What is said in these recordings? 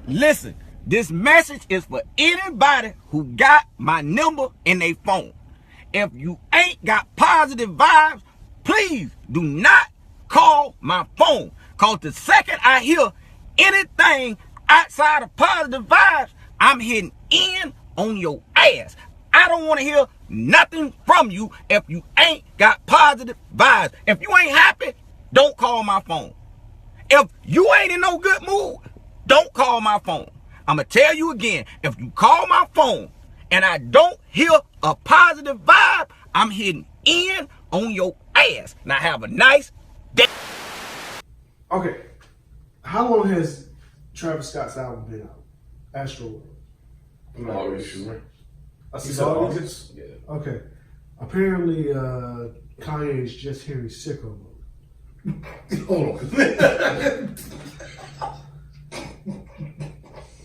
Listen, this message is for anybody who got my number in their phone. If you ain't got positive vibes, please do not call my phone. Cause the second I hear anything outside of positive vibes, I'm hitting in on your ass. I don't want to hear nothing from you if you ain't got positive vibes. If you ain't happy, don't call my phone. If you ain't in no good mood, don't call my phone. I'm going to tell you again, if you call my phone and I don't hear a positive vibe, I'm hitting in on your ass. Now have a nice day. Okay, how long has Travis Scott's album been out? Astro World. August. Since August? Yeah. Okay. Apparently, Kanye is just hearing sicko mode. Hold on.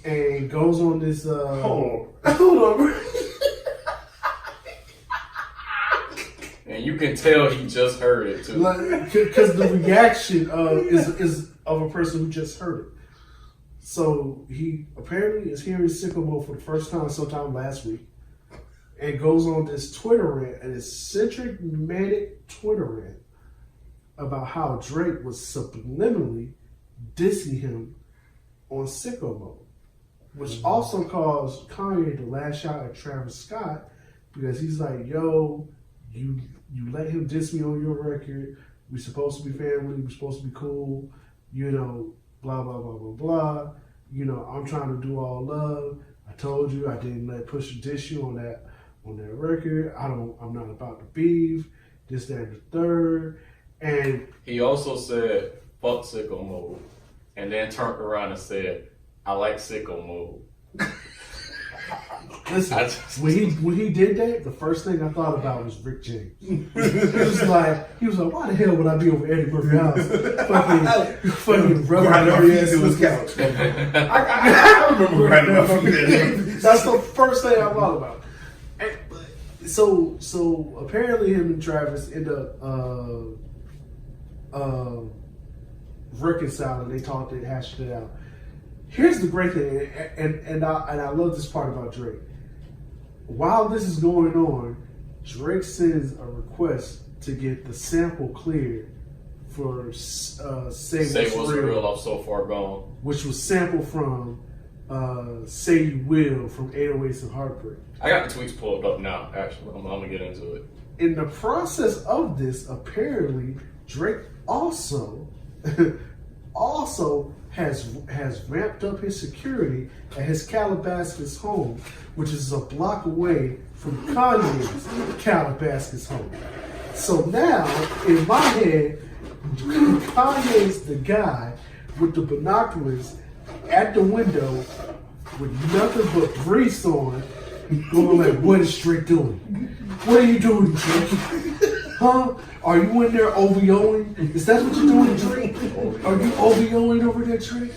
And goes on this. Hold on. And you can tell he just heard it too. Because the reaction is of a person who just heard it. So he apparently is hearing sicko mode for the first time sometime last week. And goes on this Twitter rant, an eccentric, manic Twitter rant about how Drake was subliminally dissing him on sicko mode, which also caused Kanye to lash out at Travis Scott because he's like, yo, you let him diss me on your record. We're supposed to be family. We're supposed to be cool. You know, blah, blah, blah, blah, blah. You know, I'm trying to do all love. I told you I didn't let Pusha diss you on that record. I'm not about to beef. This, that, and the third. And he also said, fuck sicko mode. And then turned around and said, I like sicko mode. Listen, when he did that, the first thing I thought about was Rick James. He was like, why the hell would I be over Eddie Murphy's house? fucking grinding our feet to his couch. I remember grinding my feet. That's the first thing I thought about. And so apparently him and Travis end up reconciling. They talked it, hashed it out. Here's the great thing, and I love this part about Drake. While this is going on, Drake sends a request to get the sample cleared for Say What's Real off So Far Gone, which was sampled from Say You Will from 808s and Heartbreak. I got the tweets pulled up now, actually. I'm going to get into it. In the process of this, apparently, Drake also has ramped up his security at his Calabasas home, which is a block away from Kanye's Calabasas home. So now, in my head, Kanye's the guy with the binoculars at the window with nothing but briefs on, going like, what is Drake doing? What are you doing, Drake? Huh? Are you in there OVOing? Is that what you're doing, Drake? Are you OVOing over there, Drake?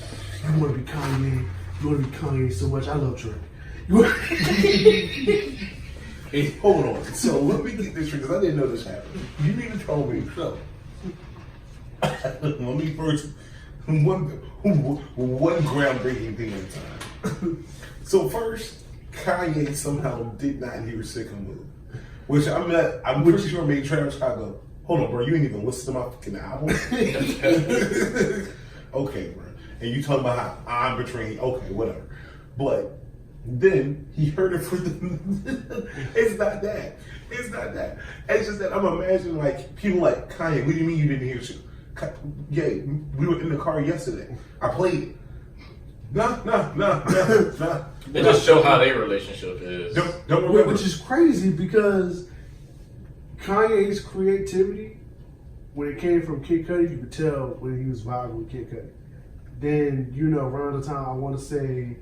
You want to be Kanye. You want to be Kanye so much. I love Drake. Hey, hold on. So let me get this straight because I didn't know this happened. You need to tell me. So let me first one groundbreaking thing at a time. So first, Kanye somehow did not hear Sicko Mode, which I'm pretty sure made Travis Scott go, hold on, bro, you ain't even listened to my fucking album. Okay, bro. And you talking about how I'm betraying, okay, whatever. But then he heard it for the it's not that. It's not that. It's just that I'm imagining like people like Kanye, what do you mean you didn't hear shit? Yeah, we were in the car yesterday. I played it. Nah. It just show how their relationship is. Don't remember. Which is crazy because Kanye's creativity, when it came from Kid Cudi, you could tell when he was vibing with Kid Cudi. Then, you know, around the time, I want to say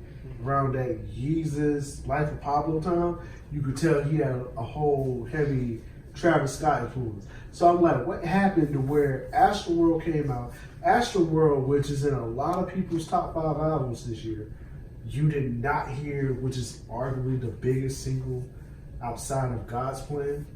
around that Yeezus, Life of Pablo time, you could tell he had a whole heavy Travis Scott influence. So I'm like, what happened to where Astroworld came out? Astroworld, which is in a lot of people's top 5 albums this year, you did not hear, which is arguably the biggest single outside of God's Plan.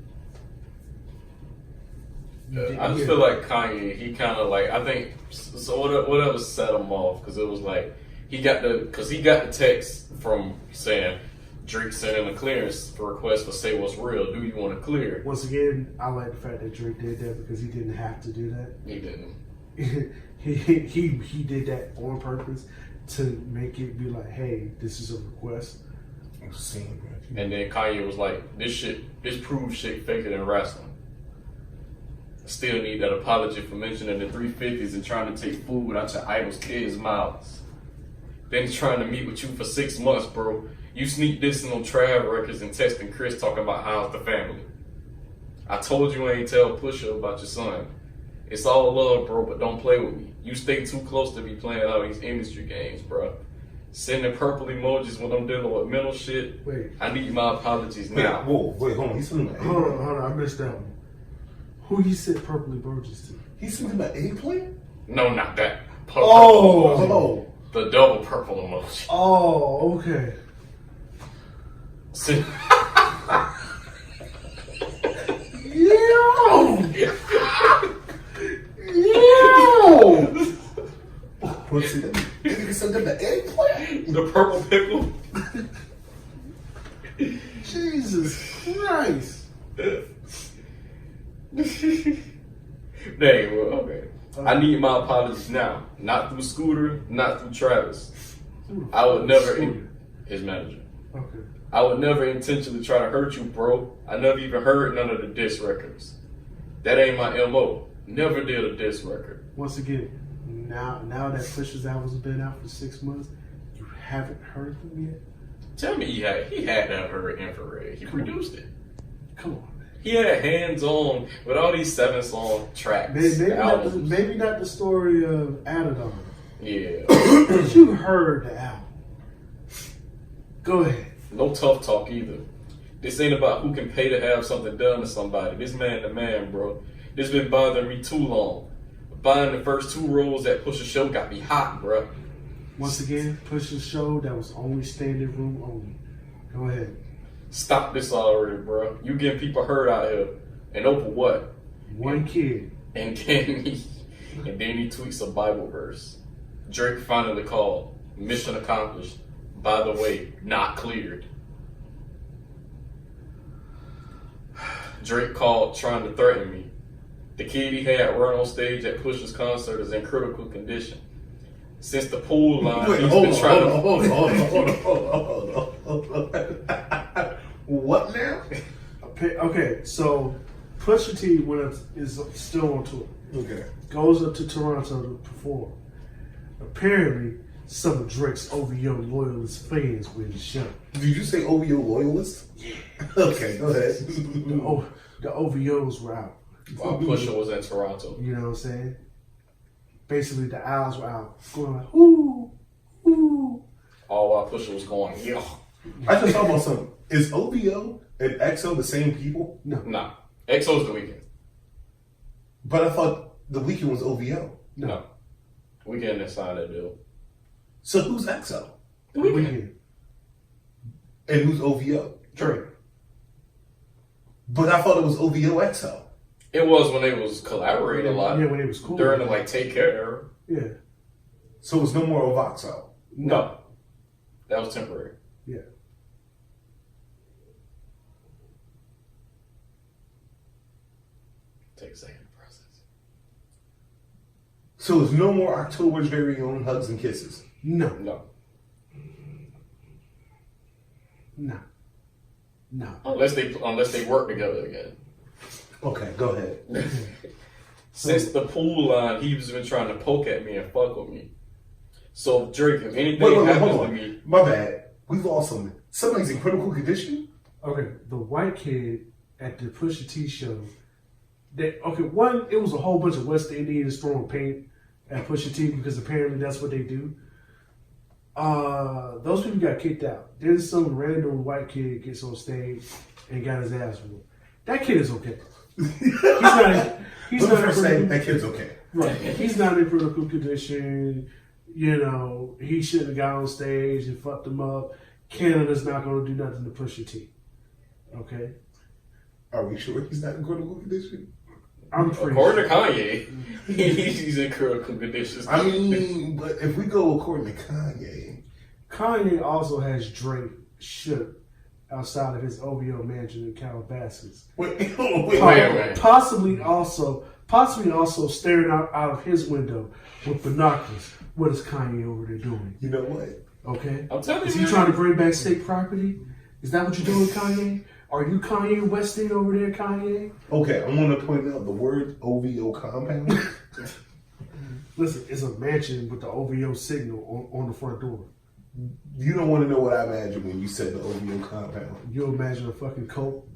I just feel like Kanye, he kind of like, I think, so whatever set him off, because it was like, he got the text from saying Drake sent in a clearance request for Say What's Real. Do you want to clear? Once again, I like the fact that Drake did that because he didn't have to do that. He didn't. he did that on purpose to make it be like, hey, this is a request. I'm seeing, bro. And then Kanye was like, this proves shit faker than wrestling. I still need that apology for mentioning the 350s and trying to take food out your idol's kids' mouths. Then trying to meet with you for 6 months, bro. You sneak dissing on Trav records and texting Chris talking about how's the family. I told you I ain't tell Pusha about your son. It's all love, bro, but don't play with me. You stay too close to be playing all these industry games, bro. Sending purple emojis when I'm dealing with mental shit. Wait. I need my apologies now. Wait, hold on. He's sending Hold on, I missed that one. Who he sent purple emojis to? He's sending an eggplant? No, not that. Oh. The double purple emoji. Oh, okay. Send- Yo! What's it? He sent him the eggplant? the purple pickle. Jesus Christ. Dang, well, okay. I need my apologies now. Not through Scooter, not through Travis. I would never, his manager. Okay. I would never intentionally try to hurt you, bro. I never even heard none of the diss records. That ain't my MO. Never did a diss record. Once again, now that Pusha's album's been out for 6 months, you haven't heard them yet? Tell me he had to have heard Infrared. He produced it. Come on, man. He had hands-on with all these 7-song tracks. Maybe not the story of Adidon. Yeah. But you heard the album. Go ahead. No tough talk either. This ain't about who can pay to have something done to somebody. This man the man, bro. This been bothering me too long. Buying the first 2 rows at Pusha Show got me hot, bro. Once again, Pusha's show that was only standing room only. Go ahead. Stop this already, bro. You getting people hurt out here. And over what? One kid. And then he tweets a Bible verse. Drake finally called. Mission accomplished. By the way, not cleared. Drake called trying to threaten me. The kid he had run on stage at Pusha's concert is in critical condition. Since the pool line, he's been trying to... Hold on. What now? Okay, so Pusha T is still on tour. Okay. Goes up to Toronto to perform. Apparently, some of Drake's OVO loyalist fans were in the show. Did you say OVO loyalist? Yeah. Okay, go ahead. The OVOs were out. While Pusha was in Toronto. You know what I'm saying? Basically, the owls were out going like, ooh, ooh. All while Pusha was going, yeah. I just thought about something. Is OVO and EXO the same people? No. Nah. EXO's The Weeknd. But I thought The Weeknd was OVO. No. Weeknd didn't sign that deal. So who's EXO? The Weeknd. And who's OVO? Drake. But I thought it was OVO EXO. It was when they was collaborating a lot. Yeah, when it was cool. During the Take Care era. Yeah. So it's no more of OXO. No. That was temporary. Yeah. Take a second to process. So it's no more October's very own Hugs and Kisses. No. No. Unless they work together again. Okay, go ahead. Since the pool line, he's been trying to poke at me and fuck with me. So Drake, if anything Wait, happens hold to on. me, My bad. We lost something. Somebody's in critical condition? Okay, the white kid at the Pusha T show. It was a whole bunch of West Indians throwing paint at Pusha T because apparently that's what they do. Those people got kicked out. Then some random white kid gets on stage and got his ass whooped. That kid is okay. He's not saying that kid's okay. Right. He's not in critical condition. You know, he shouldn't have got on stage and fucked him up. Canada's not going to do nothing to Pusha T. Okay? Are we sure he's not in critical condition? I'm pretty According to Kanye, he's in critical conditions. I mean, but if we go according to Kanye also has Drake shook outside of his OVO mansion in Calabasas. Wait. Possibly also staring out of his window with binoculars. What is Kanye over there doing? You know what? Okay. I'm telling you, is he trying to bring back state property? Is that what you're doing, Kanye? Are you Kanye Westing over there, Kanye? Okay, I want to point out the word OVO compound. Listen, it's a mansion with the OVO signal on the front door. You don't want to know what I imagine when you said the OVO compound. You imagine a fucking cult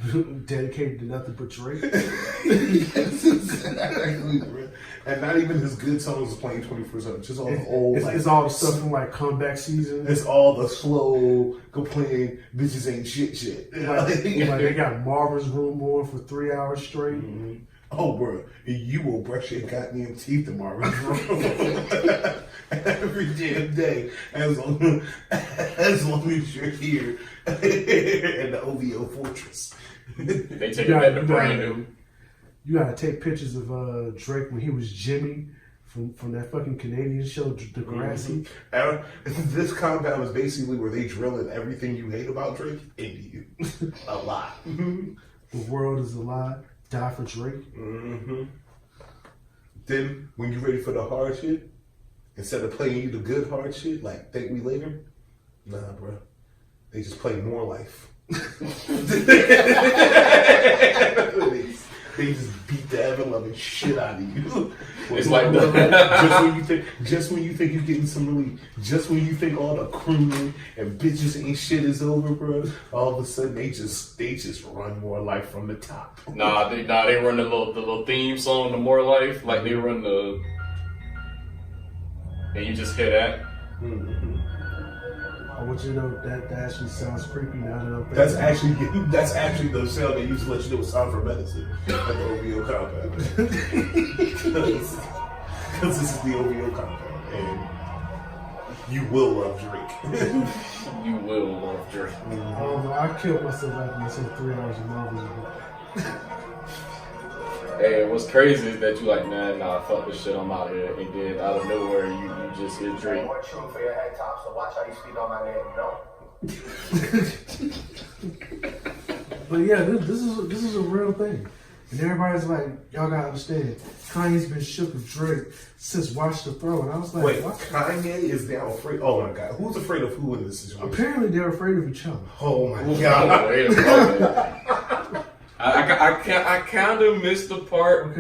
dedicated to nothing but Drake? Yes, exactly, bro. And not even his good songs is playing 24/7. Just all the old. It's all the stuff from like comeback season. It's all the slow complaining bitches ain't shit. Like they got Marvin's Room on for 3 hours straight. Mm-hmm. Oh, bro, you will brush your goddamn teeth tomorrow. Every damn day, as long as you're here in the OVO fortress. They take it back to brand new. You gotta take pictures of Drake when he was Jimmy from that fucking Canadian show, Degrassi. Mm-hmm. This compound is basically where they drill in everything you hate about Drake into you. A lot. The world is a lie. Die for Drake. Mm-hmm. Then, when you're ready for the hard shit, instead of playing you the good hard shit, like Thank Me Later, nah, bro. They just play More Life. They just beat the ever-loving shit out of you. It's like just when you think you're getting some relief, just when you think all the crooning and bitches ain't shit is over, bro, all of a sudden they just run More Life from the top. Nah, they run the little theme song, the More Life, like they run the, and you just hear that. Mm-hmm. I want you to know that actually sounds creepy now that I'm thinking. That's actually the sound they used to let you know it's time for medicine at the OVO compound. Because this is the OVO compound, and you will love Drake. You will love Drake. I killed myself after I said 3 hours of Marvin's. Hey, what's crazy is that you like, nah, fuck this shit, I'm out here, and then out of nowhere you just hear Drake. More true for your head top, so watch how you speak on my name, you know? But yeah, this is a real thing, and everybody's like, y'all gotta understand, Kanye's been shook with Drake since Watch the Throne. I was like, wait, what? Kanye is now afraid? Oh my god, who's afraid of who in this situation? Apparently they're afraid of each other. Oh my god. Wait a minute. I kind of missed the part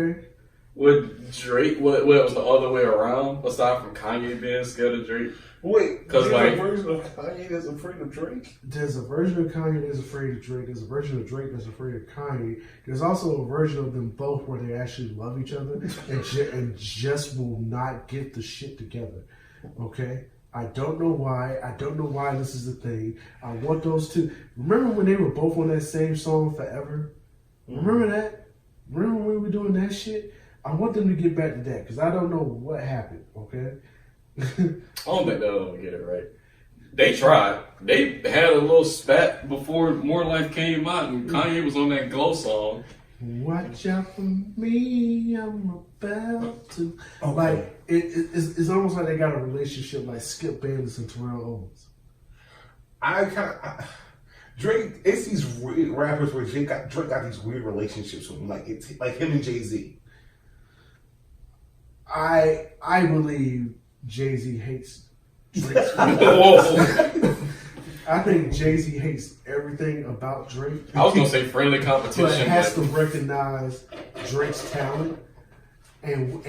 with Drake. What was the other way around? Aside from Kanye being scared of Drake. Wait, because there's a version of Kanye that's afraid of Drake. There's a version of Kanye that's afraid of Drake. There's a version of Drake that's afraid of Kanye. There's also a version of them both where they actually love each other and just will not get the shit together. Okay. I don't know why. I don't know why this is a thing. I want those two. Remember when they were both on that same song forever? Remember that? Remember when we were doing that shit? I want them to get back to that because I don't know what happened, okay? I don't think they'll ever get it right. They tried. They had a little spat before More Life came out and Kanye was on that Glow song. Watch out for me, I'm about to. Okay. Like, it's almost like they got a relationship like Skip Bayless and Terrell Owens. Drake, it's these weird rappers where Drake got these weird relationships with him, like him and Jay-Z. I believe Jay-Z hates Drake. I think Jay-Z hates everything about Drake. I was gonna say friendly competition, but has to recognize Drake's talent, and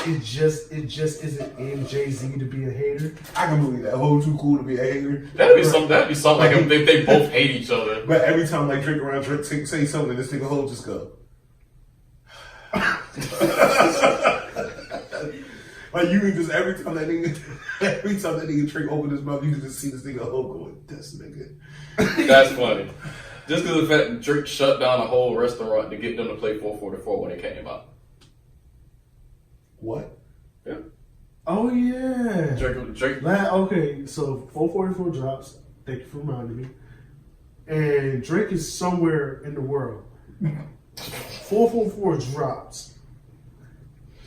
it just isn't in Jay-Z to be a hater. I can believe that. Whole too cool to be a hater. That'd be something like if they both hate each other. But every time like Drake around Drake say something, this nigga Ho just go. Like you can just every time that nigga Drake open his mouth, you can just see this nigga Ho going, this nigga. That's funny. Just because of the fact that Drake shut down a whole restaurant to get them to play 444 when it came out. What? Yeah. Oh yeah. Drake. Okay, so 444 drops. Thank you for reminding me. And Drake is somewhere in the world. 444 drops,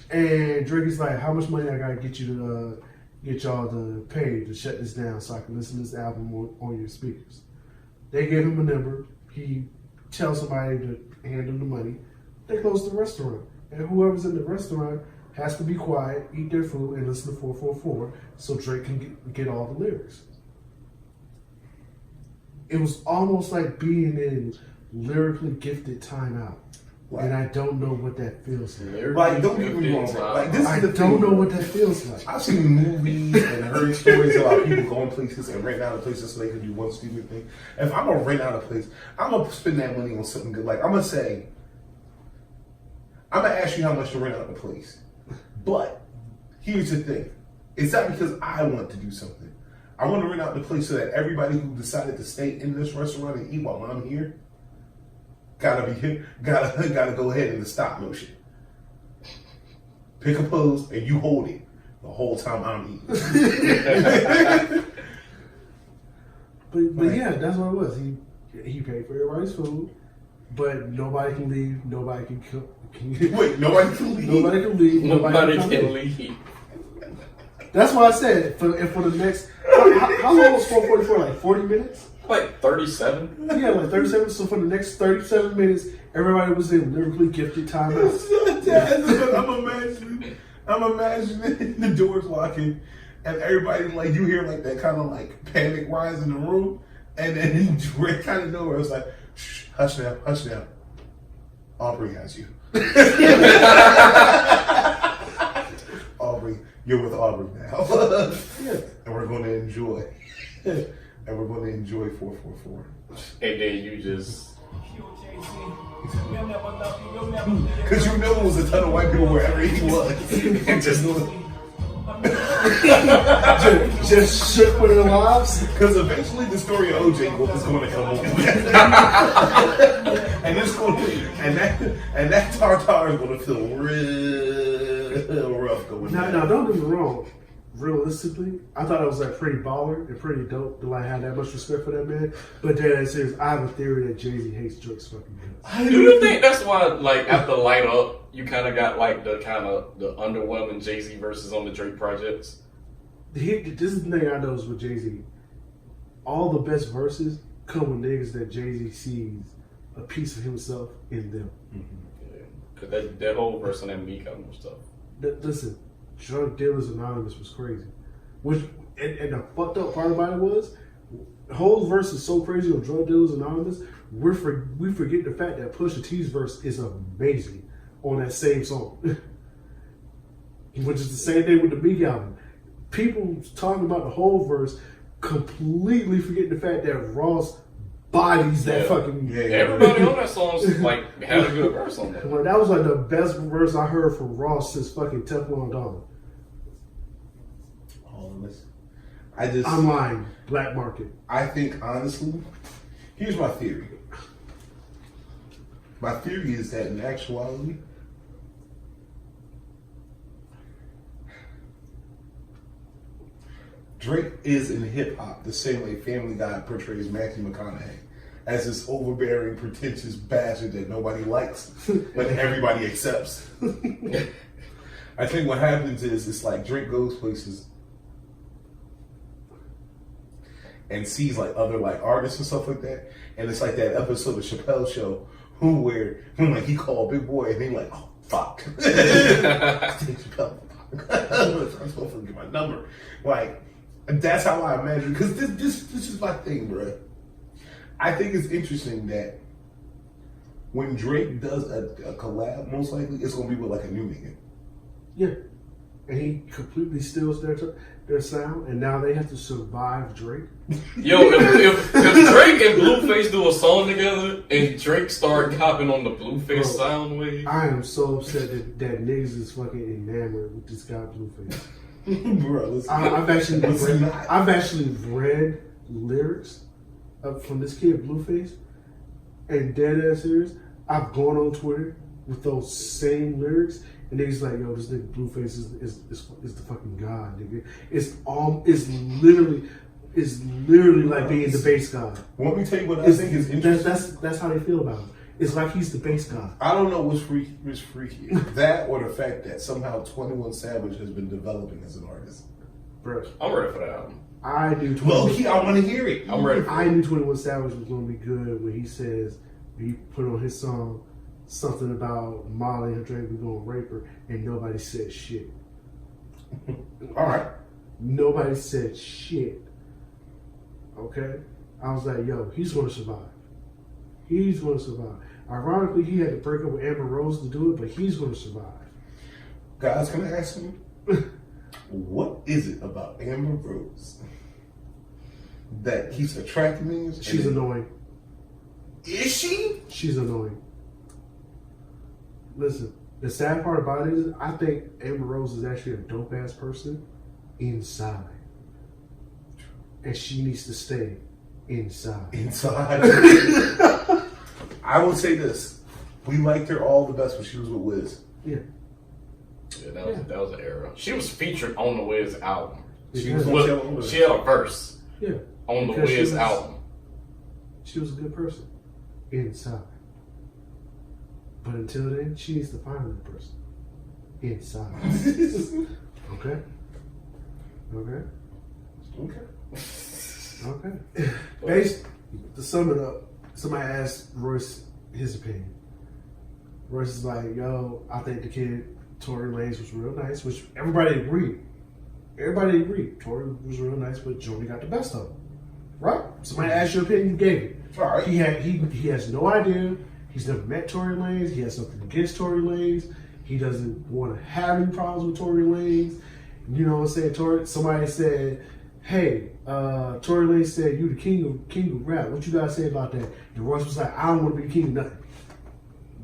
and Drake is like, "How much money I gotta get you to get y'all to pay to shut this down so I can listen to this album on your speakers?" They give him a number. He tells somebody to hand him the money. They close the restaurant, and whoever's in the restaurant has to be quiet, eat their food, and listen to 444 so Drake can get all the lyrics. It was almost like being in lyrically gifted timeout. Right. And I don't know what that feels like. Like, don't get me wrong, bro. Like, this I is the don't thing, know bro. what that feels like. I've seen movies and heard stories about people going places and renting out of places so they can do one stupid thing. If I'm gonna rent out a place, I'm gonna spend that money on something good. Like, I'm gonna ask you how much to rent out the place. But here's the thing: it's not because I want to do something. I want to rent out the place so that everybody who decided to stay in this restaurant and eat while I'm here gotta go ahead in the stop motion. Pick a pose and you hold it the whole time I'm eating. But yeah, that's what it was. He paid for everybody's food, but nobody can leave. Nobody can cook. Wait, nobody can leave. Nobody can leave. Nobody come can in. leave. That's why I said for the next. How long was 444? Like 40 minutes? Like 37? Yeah, like 37. So for the next 37 minutes, everybody was in lyrically gifted timeouts. I'm imagining the doors locking and everybody, like, you hear like that kind of like panic rise in the room, and then Drake kind of nowhere it's like, shh, hush now. Aubrey has you. Aubrey, you're with Aubrey now. Yeah. And we're going to enjoy. And we're going to enjoy 444. And then you just... Because you know it was a ton of white people wherever he was. And just shook for their lives. because eventually the story of OJ is going to come on. And it's going to, and that tartar is going to feel real rough going Now, down. don't get me wrong. Realistically, I thought it was like pretty baller and pretty dope to like have that much respect for that man. But then serious, I have a theory that Jay-Z hates Drake's fucking guts. Do you think that's why, like, after Light Up, you kind of got, like, the underwhelming Jay-Z versus on the Drake projects? This is the thing I noticed with Jay-Z. All the best verses come with niggas that Jay-Z sees a piece of himself in them. Because that whole verse on that Meek album stuff. Listen, Drug Dealers Anonymous was crazy. And the fucked up part about it was, the whole verse is so crazy on Drug Dealers Anonymous, we forget the fact that Pusha T's verse is amazing on that same song. Which is the same thing with the Meek album. People talking about the whole verse completely forget the fact that Ross bodies that fucking... Yeah. Everybody on that song like had a good verse on that. Well, that was like the best verse I heard from Ross since fucking Teflon Don. All of this. I'm lying. Black Market. I think, honestly, here's my theory. My theory is that in actuality, Drake is in hip hop the same way Family Guy portrays Matthew McConaughey as this overbearing, pretentious bastard that nobody likes, but everybody accepts. I think what happens is it's like Drake goes places and sees like other like artists and stuff like that, and it's like that episode of Chappelle's Show where like he called Big Boy and he like, oh fuck, Chappelle, I'm supposed to get my number. Like that's how I imagine, because this is my thing, bro. I think it's interesting that when Drake does a collab, most likely it's gonna be with like a new nigga. Yeah. And he completely steals their sound, and now they have to survive Drake. Yo, if Drake and Blueface do a song together and Drake start copping on the Blueface sound wave, I am so upset that niggas is fucking enamored with this guy Blueface. Bro, listen, I've actually read lyrics from this kid Blueface, and dead ass serious, I've gone on Twitter with those same lyrics, and niggas like, yo, this nigga Blueface is the fucking god, nigga. It's literally like being the bass god. Want me to tell you what I think is interesting? That's how they feel about him. It's like he's the bass guy. I don't know what's freaky. That or the fact that somehow 21 Savage has been developing as an artist. Bro, I'm ready for that album. I knew Well, I want to hear it. I'm ready. I knew 21 Savage was going to be good when he says, he put on his song something about Molly and Drake was going to rape her, and nobody said shit. All right. Nobody said shit. Okay? I was like, yo, he's going to survive. He's going to survive. Ironically, he had to break up with Amber Rose to do it, but he's going to survive. Guys, can I ask you, what is it about Amber Rose that keeps attracting me? She's annoying. Is she? She's annoying. Listen, the sad part about it is I think Amber Rose is actually a dope ass person inside. And she needs to stay inside. Inside. I will say this. We liked her all the best when she was with Wiz. Yeah. Yeah, that was an era. She was featured on the Wiz album. She was She had a verse Yeah. on the Because Wiz album. She was a good person inside. But until then, she needs to find a good person inside. Okay? Okay? Okay. Based, to sum it up, somebody asked Royce his opinion. Royce is like, yo, I think the kid, Tory Lanez, was real nice, which everybody agreed. Everybody agreed. Tory was real nice, but Joni got the best of him. Right? Somebody asked your opinion, you gave it. All right. He has no idea. He's never met Tory Lanez. He has nothing against Tory Lanez. He doesn't want to have any problems with Tory Lanez. You know what I'm saying? Somebody said, hey, Tory Lanez said, you the king of rap. What you guys say about that? And Royce was like, I don't want to be the king of nothing.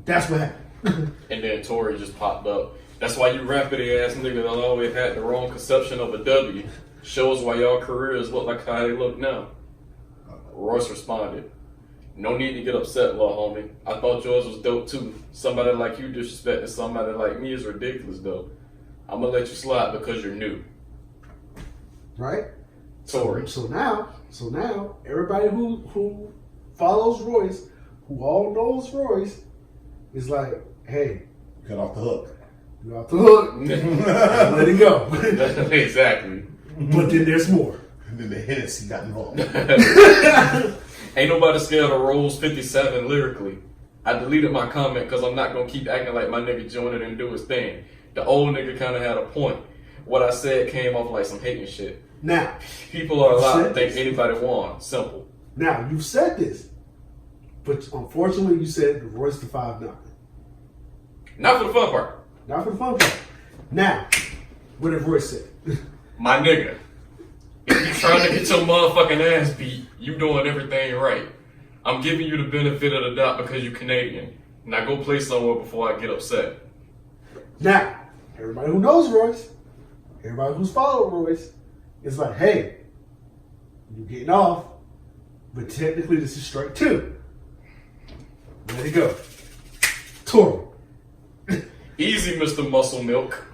That's what happened. And then Tory just popped up. That's why you rampity ass niggas always had the wrong conception of a W. Shows why y'all careers look like how they look now. Royce responded, no need to get upset, little homie. I thought yours was dope too. Somebody like you disrespecting somebody like me is ridiculous though. I'm gonna let you slide because you're new. Right? Tory. So now, everybody who follows Royce, who all knows Royce, is like, hey, Got off the hook. you're off the hook. Let it go. Exactly. But then there's more. And then the Hennessy got involved. Ain't nobody scared of Rose 57 lyrically. I deleted my comment because I'm not going to keep acting like my nigga joined it and do his thing. The old nigga kind of had a point. What I said came off like some hating shit. Now, People are allowed to said think this. anybody won. Simple. Now, you've said this, but unfortunately you said Royce the 5'9". Not for the fun part. Not for the fun part. Now, what did Royce say? My nigga, if you trying to get your motherfucking ass beat, you doing everything right. I'm giving you the benefit of the doubt because you Canadian. Now go play somewhere before I get upset. Now, everybody who knows Royce, everybody who's followed Royce, is like, hey, you're getting off, but technically this is strike two. There you go. Tory. Easy, Mr. Muscle Milk.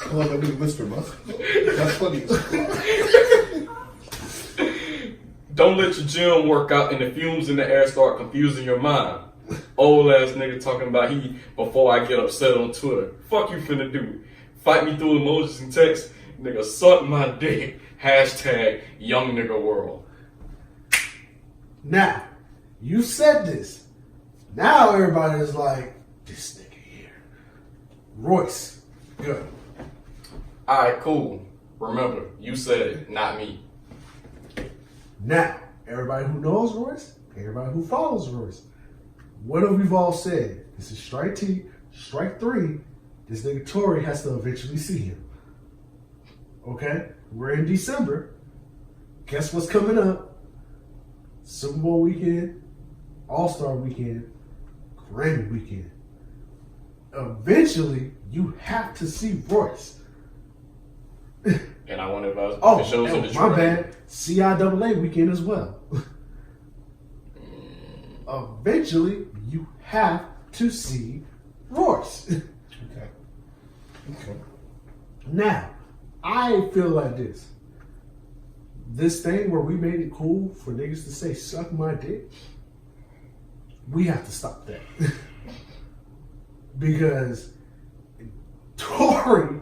Oh, that was Mr. Musk. That's funny. Don't let your gym work out and the fumes in the air start confusing your mind. Old ass nigga talking about he before I get upset on Twitter. Fuck you finna do? Fight me through emojis and text? Nigga, suck my dick. Hashtag young nigga world. Now, you said this. Now everybody is like, this nigga here. Royce. Good. Alright, cool. Remember, you said it, not me. Now, everybody who knows Royce, everybody who follows Royce, what have we all said? This is strike three. This nigga Tory has to eventually see him. Okay? We're in December. Guess what's coming up? Super Bowl weekend, All-Star weekend, Grammy weekend. Eventually, you have to see Royce. And I wonder if I was Oh, the shows in my Detroit. bad. CIAA weekend as well. Eventually, you have to see Royce. Okay. Now, I feel like this. This thing where we made it cool for niggas to say suck my dick, we have to stop that. Because Tory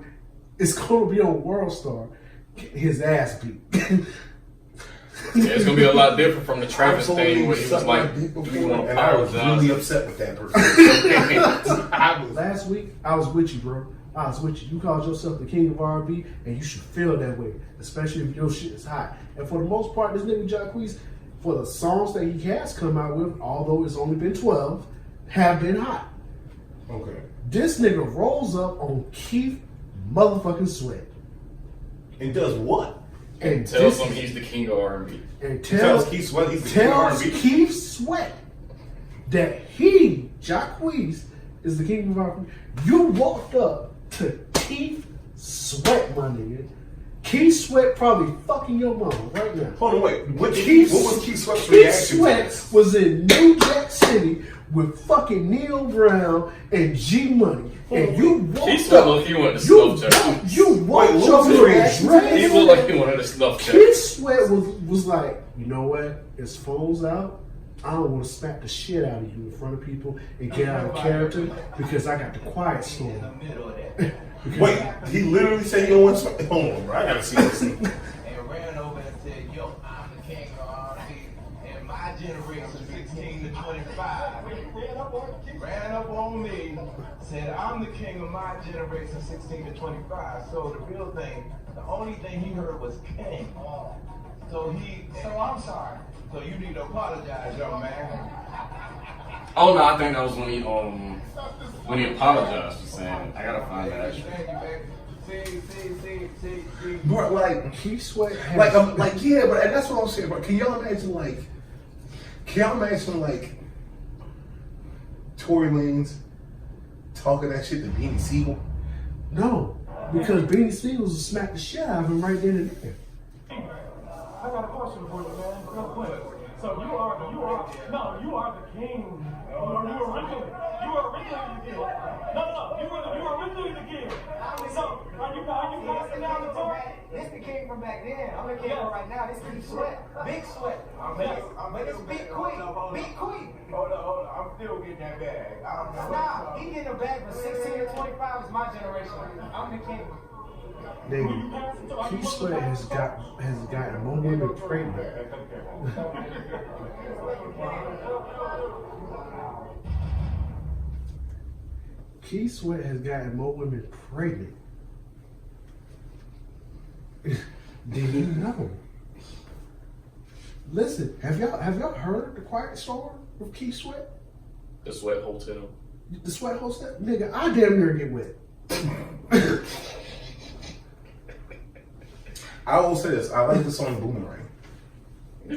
is going to be on World Star getting his ass beat. Yeah, it's gonna be a lot different from the Travis thing where he was like, "Do you want to and I was apologize?" really upset with that person. Last week, I was with you, bro. I was with you. You called yourself the king of R&B, and you should feel that way, especially if your shit is hot. And for the most part, this nigga Jacquees, for the songs that he has come out with, although it's only been 12, have been hot. Okay. This nigga rolls up on Keith motherfucking Sweat. And does what? And Tells him he's the king of R&B. And Tells Keith Sweat he's the king of tells R&B. Keith Sweat that he, Jacquees, is the king of R&B. You walked up to Keith Sweat, my nigga. Keith Sweat probably fucking your mama right now. Hold on, wait. What was Keith Sweat's Keith reaction Sweat to this? was in New Jack City with fucking Neil Brown and G Money, and you walked Keith Sweat up. looked like he wanted to snuff check. You walked Wait, what up was his with reaction? a He looked like he wanted to snuff check. Keith Sweat was like, you know what? His phone's out. I don't want to smack the shit out of you in front of people and get out of character because I got the quiet storm. Wait, he literally said you don't want to. Hold on, bro. I gotta see this. And ran over and said, yo, I'm the king of R&B. And my generation, 16 to 25, ran up on me, said, I'm the king of my generation, 16 to 25. So the real thing, the only thing he heard was king. So I'm sorry. So you need to apologize, young man. Oh no, I think that was when he apologized for saying, "I gotta find that." Thank you, baby. See. Bro, like, Keith Sweat has yeah, but and that's what I'm saying, bro. Can y'all imagine, Tory Lanez talking that shit to Beanie Siegel? no, because Beanie Siegel will smack the shit out of him right then and there. I got a question for you, man. Real quick. So you are the king. You were originally the king. No. You were originally the king. So are you passing down the torch? This the king from back then. I'm the king from right now. This is Sweat. Big Sweat. But it's Big Queen. Big Queen. Hold on. I'm still getting that bag. Nah, he getting a bag from 16 to 25 is my generation. I'm the king. Nigga, Keith Sweat has gotten more women pregnant. Keith Sweat has gotten more women pregnant than you know. Listen, have y'all heard the quiet storm with Keith Sweat? The Sweat Hotel. The Sweat Hotel? Nigga, I damn near get wet. I will say this. I like the song Boomerang. I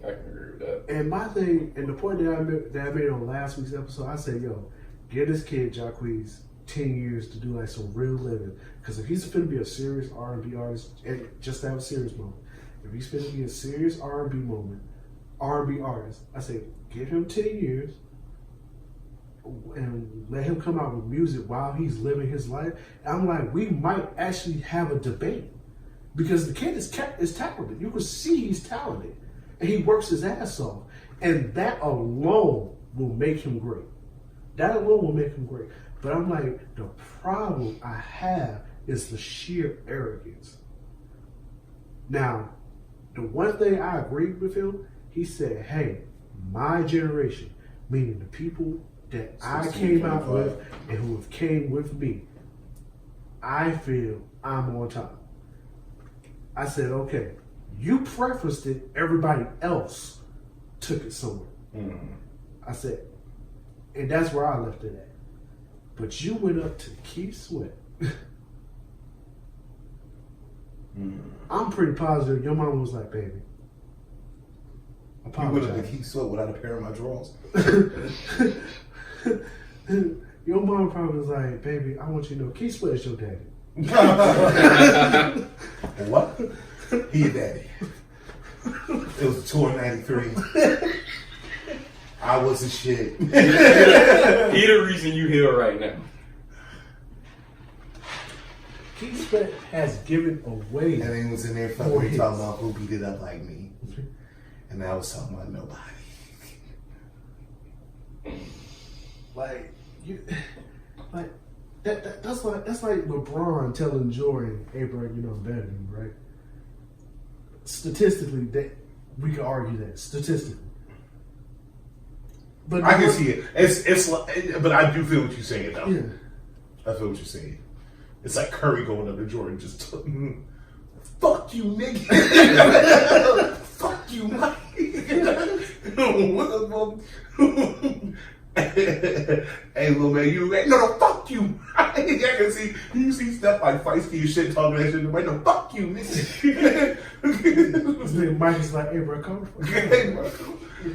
can agree with that. And my thing, and the point that I made on last week's episode, I said, yo, give this kid Jacquees 10 years to do like some real living. Because if he's going to be a serious R&B artist, and just to have a serious moment, if he's going to be a serious R&B artist, I say, give him 10 years and let him come out with music while he's living his life. And I'm like, we might actually have a debate. Because the kid is talented. You can see he's talented. And he works his ass off. And that alone will make him great. That alone will make him great. But I'm like, the problem I have is the sheer arrogance. Now, the one thing I agreed with him, he said, hey, my generation, meaning the people that I came out with and who have came with me, I feel I'm on top. I said, okay, you preferenced it, everybody else took it somewhere. Mm-hmm. I said, and that's where I left it at. But you went up to Keith Sweat. I'm pretty positive your mama was like, baby, You would have apologize. Keith Sweat without a pair of my drawers. Your mom probably was like, baby, I want you to know Keith Sweat is your daddy. What? He a daddy. It was a tour in '93. I was a shit. He the reason you here right now. Keith Sweat has given away. And then was in there fucking talking about who beat it up like me. And I was talking about nobody. That's like LeBron telling Jordan, "Hey, bro, you know I'm better than you, right?" Statistically, that we could argue that statistically. But I can see it. It's like, but I do feel what you're saying though. Yeah. I feel what you're saying. It's like Curry going up to Jordan, just fuck you, nigga. Fuck you, Mike. Hey, little man, you no, fuck you. I can see you see stuff like feisty and shit talking that shit. No, fuck you, nigga. This nigga Mike is like, "Hey, bro, come on." Hey, bro.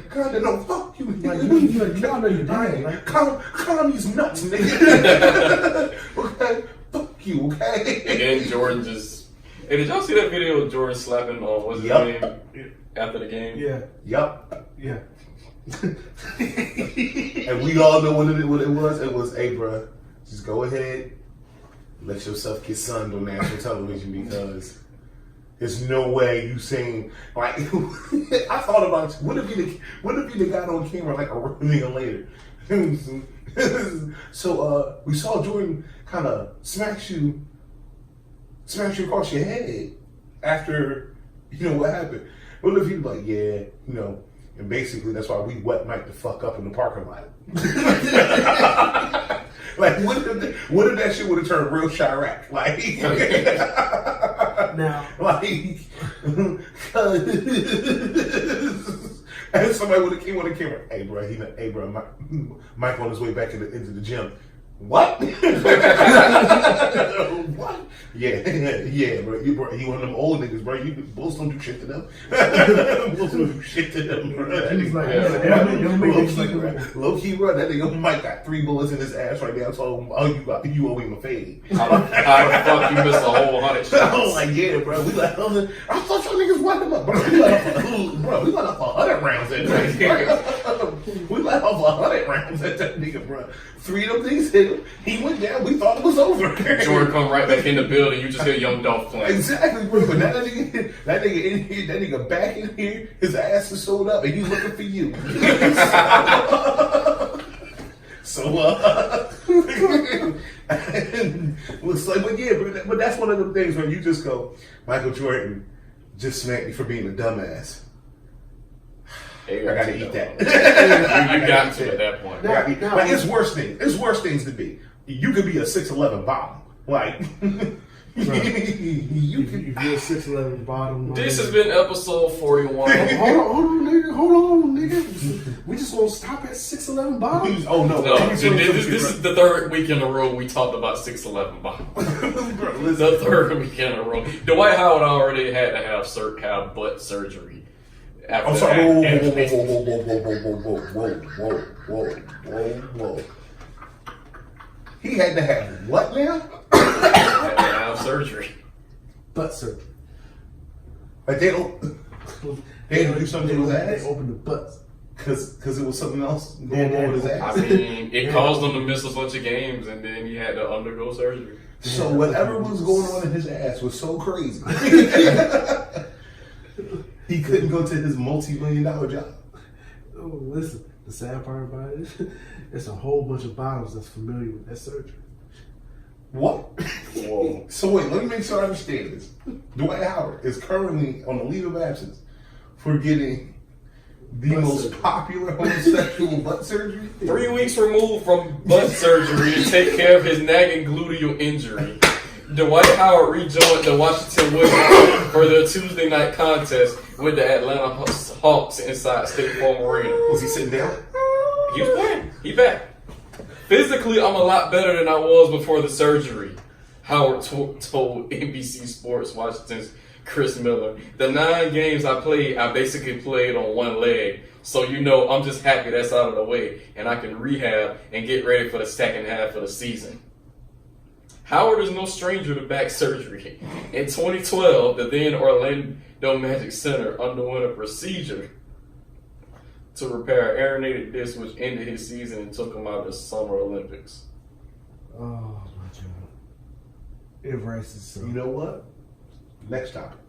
God, no, fuck you. Like, you all know you're dying. Like, calm these nuts, nigga. Okay, fuck you, okay. And then Jordan just. Hey, did y'all see that video of Jordan slapping on what's his name after the game? yeah, Yup. yeah. And we all know what it was. It was, "Hey, bro, just go ahead, let yourself get sunned on national television because there's no way you saying like." I thought about what if you got on camera like a minute later. So we saw Jordan kind of smash you across your head after what happened. What if he like, yeah, and basically that's why we wet Mike the fuck up in the parking lot. Like, what if that shit would have turned real Chirac? Like, Now, like, and somebody would have came on the camera. Hey, bro, Mike on his way back into the gym. What? What? Yeah, bro. He one of them old niggas, bro. Bulls don't do shit to them. Bulls don't do shit to them, bro. he's like, Low key, bro. That nigga Mike got 3 bullets in his ass right now. So you owe him a fade. How the fuck you missed a whole 100 shots? I was like, yeah, bro. We like, I thought y'all niggas wiped him up, bro. We let off 100 rounds at that nigga. We let off 100 rounds at that nigga, bro. 3 of them things hit him. He went down. We thought it was over. Jordan come right back in the building. You just hear Young Dolph playing. Exactly, bro. But now that nigga in here, that nigga back in here, his ass is sewed up, and he's looking for you. Looks like, but yeah, but that's one of the things where you just go, Michael Jordan just smacked me for being a dumbass. Hey, I gotta eat that. You got to at that point. Like, it's worse things to be. You could be a 6'11" bottom. Like, if you're a 6'11" bottom. This has been episode 41. Hold on, nigga. We just won't stop at 6'11" bottom. Oh no! This is the 3rd week in a row we talked about 6'11" bottom. The 3rd week in a row. Dwight Howard already had to have butt surgery. I'm sorry. Whoa. He had to have what now? Had to have surgery. Butt surgery. Like they don't do something to his ass? They open the butts. Cause it was something else going on with his ass. I mean, it caused him to miss a bunch of games, and then he had to undergo surgery. So whatever was going on in his ass was so crazy. He couldn't go to his multi-million-dollar job. Oh, listen, the sad part about it is it's a whole bunch of bottoms that's familiar with that surgery. What? Whoa. So wait, let me make sure I understand this. Dwight Howard is currently on a leave of absence for getting the most popular homosexual butt surgery. 3 weeks removed from butt surgery to take care of his nagging gluteal injury. Dwight Howard rejoined the Washington Wizards for their Tuesday night contest with the Atlanta Hawks inside State Farm Arena. Was he sitting down? He was playing. He back. Physically, I'm a lot better than I was before the surgery, Howard told NBC Sports Washington's Chris Miller. The 9 games I played, I basically played on one leg. So, I'm just happy that's out of the way, and I can rehab and get ready for the second half of the season. Howard is no stranger to back surgery. In 2012, the then Orlando Magic Center underwent a procedure to repair an herniated disc, which ended his season and took him out of the Summer Olympics. Oh, my It raises so. You know what? Next topic.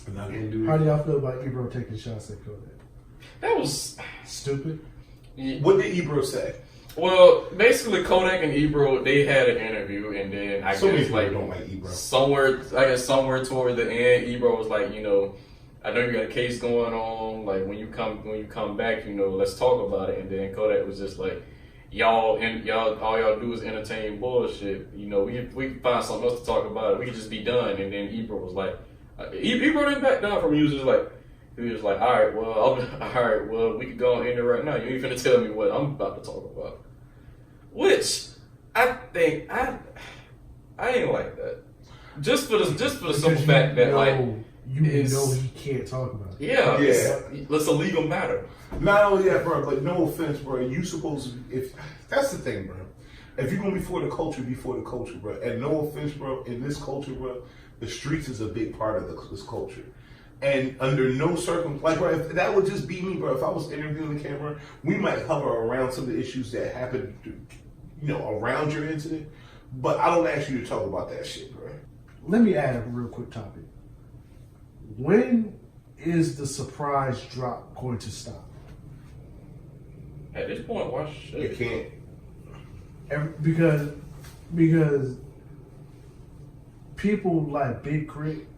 I'm not gonna do How it. do y'all feel about Ebro taking shots at Kodak? That was Stupid. What did Ebro say? well, basically Kodak and Ebro they had an interview, and then I So many guess people like don't like Ebro. somewhere toward the end, Ebro was like, you know, I know you got a case going on. Like when you come back, you know, let's talk about it. And then Kodak was just like, y'all all y'all do is entertain bullshit. You know, we can find something else to talk about. We can just be done. And then Ebro was like, Ebro didn't back down from. He was like, all right, well, we can go on in there right now. You ain't finna tell me what I'm about to talk about. Which I think I ain't like that. Just for the simple fact that you know he can't talk about it. yeah, it's a legal matter. Not only that, bro, but no offense, bro. You supposed to, if that's the thing, bro. If you're gonna be for the culture, bro. And no offense, bro. In this culture, bro, the streets is a big part of this culture. And under no circumstance, like, bro, if that would just be me, bro. If I was interviewing the camera, we might hover around some of the issues that happened, you know, around your incident. But I don't ask you to talk about that shit, bro. Let me add a real quick topic. When is the surprise drop going to stop? At this point, why should You can't. Because people like Big Crit,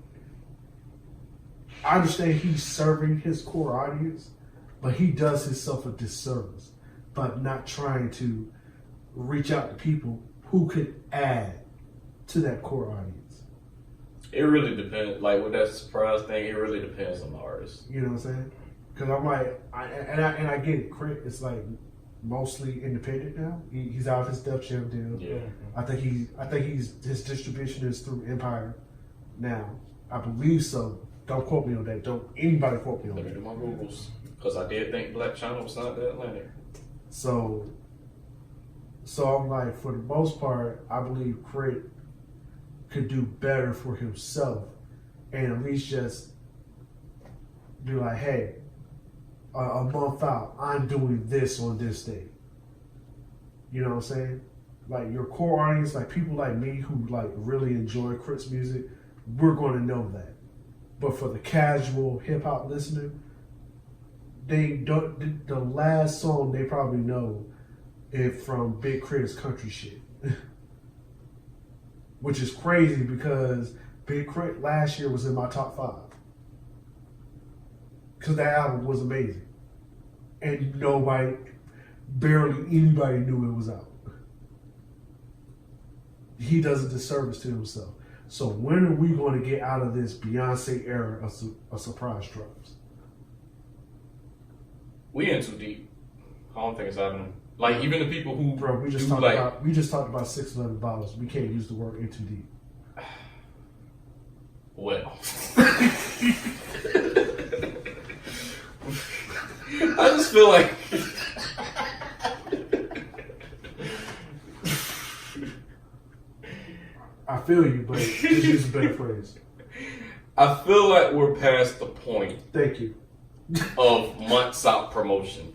I understand he's serving his core audience, but he does himself a disservice by not trying to reach out to people who could add to that core audience. It really depends. Like with that surprise thing, it really depends on the artist. You know what I'm saying? Because I'm like, I get it. Crit is like mostly independent now. He's out of his Def Jam deal. Yeah. I think his distribution is through Empire now. I believe so. Don't quote me on that. Don't anybody quote me on Let me that. do my Googles because I did think Black China was not that Atlantic. So I'm like, for the most part, I believe Crit could do better for himself, and at least just be like, hey, a month out, I'm doing this on this day. You know what I'm saying? Like your core audience, like people like me who like really enjoy Crit's music, we're going to know that. But for the casual hip hop listener, they don't. The last song they probably know it from Big Crit's country shit, which is crazy because Big Crit last year was in my top 5 because that album was amazing, and barely anybody knew it was out. He does a disservice to himself. So when are we going to get out of this Beyonce era of surprise drops? We in too deep. I don't think it's happening. Like even the people who Bro, we just talked about 611 bottles. We can't use the word in too deep. Well, I just feel like I feel you, but just use a better phrase. I feel like we're past the point Thank you. of months out promotion.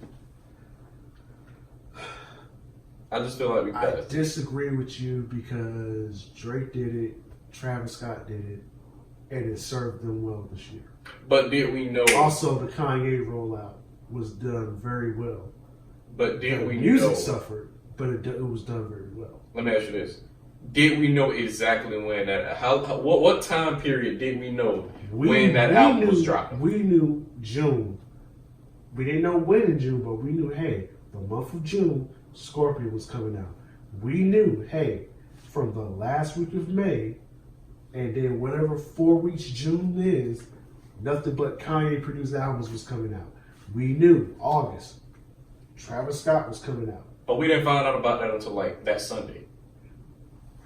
I just feel like we I passed. disagree with you because Drake did it, Travis Scott did it, and it served them well this year. But did we know? Also, the Kanye rollout was done very well. But did The we music know? suffered, but it was done very well. Let me ask you this: did we know exactly when that? What time period did we know when that album was dropping? We knew June. We didn't know when in June, but we knew, hey, the month of June, Scorpion was coming out. We knew, hey, from the last week of May, and then whatever 4 weeks June is, nothing but Kanye produced albums was coming out. We knew August, Travis Scott was coming out. But we didn't find out about that until like that Sunday.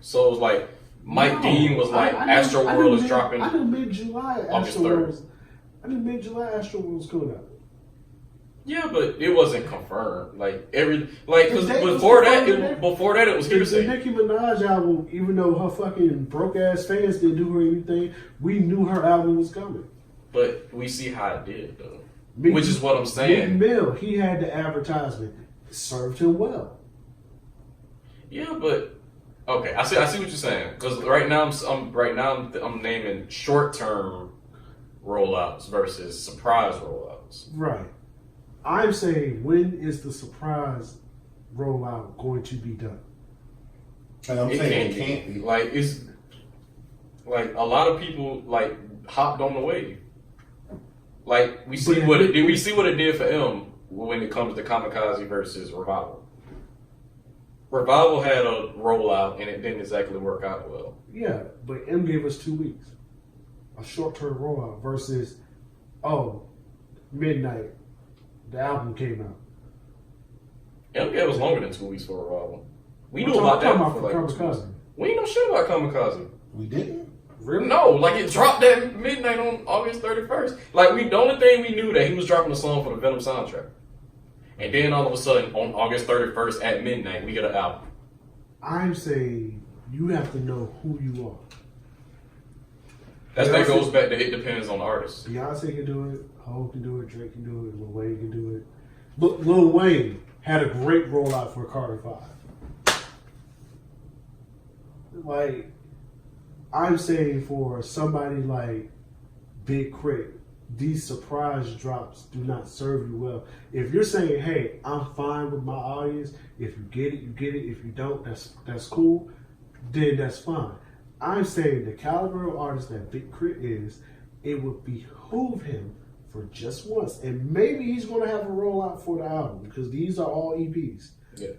So it was like Mike Dean was like, Astro World is dropping. I knew mid-July August Astro 3rd. World was. I knew mid-July Astro World was coming out. Yeah, but it wasn't confirmed. Like because The date was before that, confirmed, it was The hearsay. Nicki Minaj album, even though her fucking broke ass fans didn't do her anything, we knew her album was coming. But we see how it did though, which is what I'm saying. Meek Mill, he had the advertisement. It served him well. Yeah, but Okay, I see what you're saying. Because right now I'm naming short-term rollouts versus surprise rollouts. Right. I'm saying, when is the surprise rollout going to be done? And I'm saying it can't be. Like, it's like a lot of people like hopped on the wave. Like we see what it did for M when it comes to Kamikaze versus Revival. Revival had a rollout and it didn't exactly work out well. Yeah, but M gave us 2 weeks. A short-term rollout versus, midnight, the album came out. M gave us longer than 2 weeks for Revival. We I'm knew about that talking for like 2 weeks. Kamikaze. We ain't know shit about Kamikaze. We didn't? Really? No, like it dropped at midnight on August 31st. Like the only thing we knew that he was dropping a song for the Venom soundtrack. And then all of a sudden on August 31st at midnight we get an album. I'm saying you have to know who you are. That goes back to it depends on the artist. Beyonce can do it, Ho can do it, Drake can do it, Lil Wayne can do it. Lil Wayne had a great rollout for Carter 5. Like, I'm saying for somebody like Big Crit, these surprise drops do not serve you well. If you're saying, hey, I'm fine with my audience, if you get it, you get it. If you don't, that's cool, then that's fine. I'm saying the caliber of artist that Big Crit is, it would behoove him for just once. And maybe he's going to have a rollout for the album because these are all EPs. Yeah.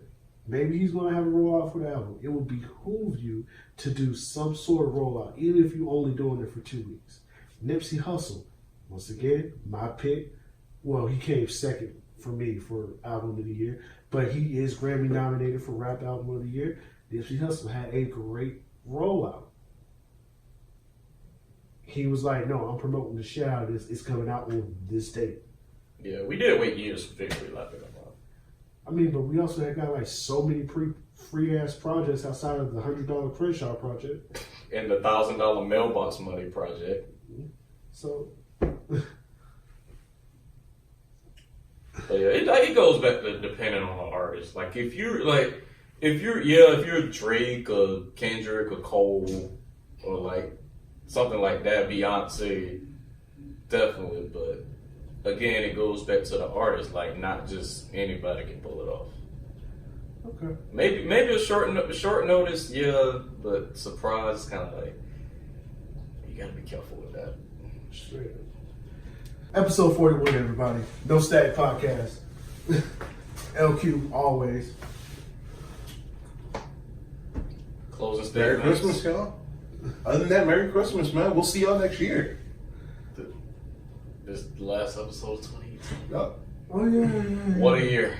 Maybe he's going to have a rollout for the album. It would behoove you to do some sort of rollout, even if you're only doing it for 2 weeks. Nipsey Hussle, once again, my pick. Well, he came second for me for Album of the Year, but he is Grammy nominated for Rap Album of the Year. Nipsey Hussle had a great rollout. He was like, no, I'm promoting the shit out of this. It's coming out on this date. Yeah, we did wait years for Victory Lap to come out. I mean, but we also had got like so many free ass projects outside of the $100 Crenshaw project. And the $1,000 mailbox money project. So, But yeah, it goes back to depending on the artist. Like if you're Drake or Kendrick or Cole or like something like that, Beyonce, definitely. But again, it goes back to the artist. Like not just anybody can pull it off. okay. Maybe a short notice, yeah, but surprise is kind of like you gotta be careful with that. Straight up. Episode 41, everybody. No Static Podcast. LQ, always. Closing Merry statements. Christmas, y'all. Other than that, Merry Christmas, man. We'll see y'all next year. This is the last episode of 2018. Yup. Oh, yeah. What a year.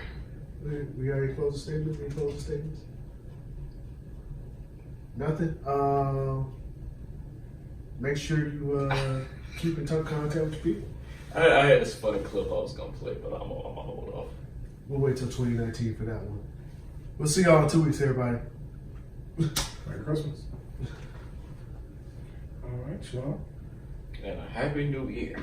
We got any closing statements? Any closing statements? Nothing? Make sure you keep in touch contact with people. I had this funny clip I was gonna play, but I'm gonna hold off. We'll wait till 2019 for that one. We'll see y'all in 2 weeks, everybody. Merry Christmas. All right, y'all. And a happy new year.